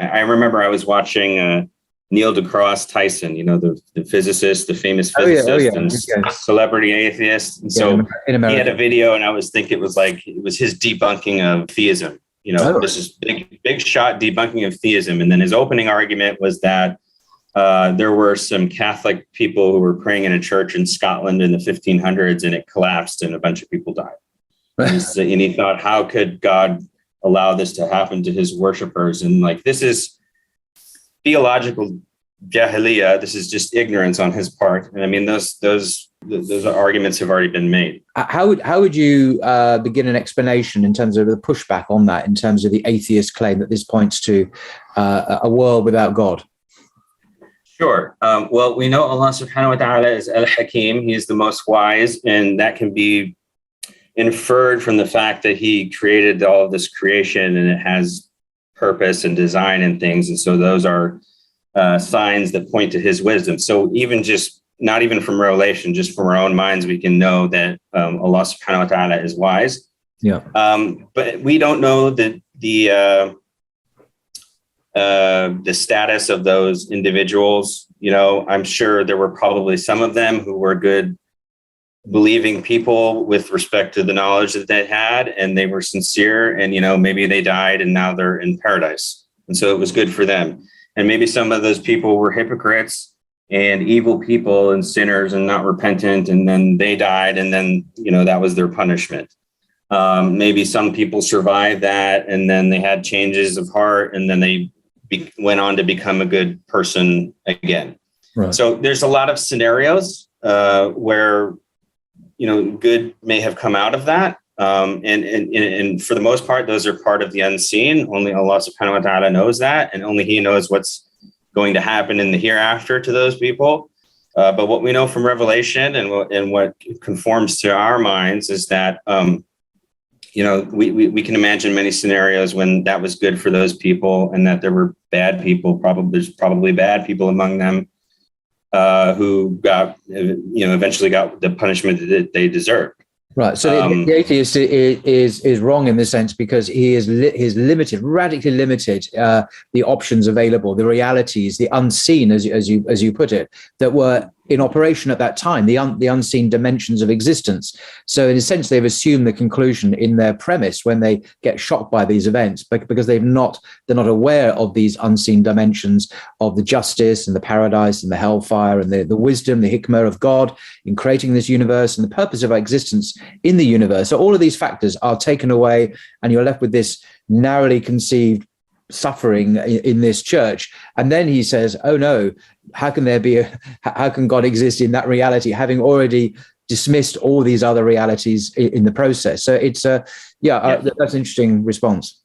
I remember I was watching Niel De Grasse Tyson, the physicist, the famous physicist and celebrity atheist. And so in America, he had a video, and I was thinking it was his debunking of theism. This is big shot debunking of theism. And then his opening argument was that there were some Catholic people who were praying in a church in Scotland in the 1500s, and it collapsed and a bunch of people died. And he thought, how could God allow this to happen to his worshipers? And this is theological jahiliyyah. This is just ignorance on his part. And I mean, those arguments have already been made. How would you begin an explanation in terms of the pushback on that, in terms of the atheist claim that this points to a world without God? Sure. Well, we know Allah subhanahu wa ta'ala is al-Hakim. He is the most wise, and that can be inferred from the fact that he created all of this creation, and it has purpose and design and things. And so those are signs that point to his wisdom. So even not even from revelation, just from our own minds, we can know that Allah subhanahu wa ta'ala is wise. Yeah. But we don't know that the status of those individuals. I'm sure there were probably some of them who were good, believing people with respect to the knowledge that they had, and they were sincere, and maybe they died and now they're in paradise, and so it was good for them. And maybe some of those people were hypocrites and evil people and sinners and not repentant, and then they died, and then that was their punishment. Maybe some people survived that, and then they had changes of heart, and then they went on to become a good person again. Right. So there's a lot of scenarios where good may have come out of that. And for the most part, those are part of the unseen. Only Allah subhanahu wa ta'ala knows that, and only he knows what's going to happen in the hereafter to those people. But what we know from Revelation and what conforms to our minds is that, we can imagine many scenarios when that was good for those people, and that there were bad people, there's probably bad people among them who got, eventually got the punishment that they deserved. Right. So the atheist is wrong in this sense, because he is limited, radically limited the options available, the realities, the unseen, as you put it, that were in operation at that time, the unseen dimensions of existence. So in a sense, they've assumed the conclusion in their premise when they get shocked by these events, because they're not aware of these unseen dimensions of the justice and the paradise and the hellfire and the wisdom, the hikmah of God in creating this universe and the purpose of our existence in the universe. So all of these factors are taken away, and you're left with this narrowly conceived suffering in this church. And then he says, oh no, how can God exist in that reality, having already dismissed all these other realities in the process? So it's that's an interesting response.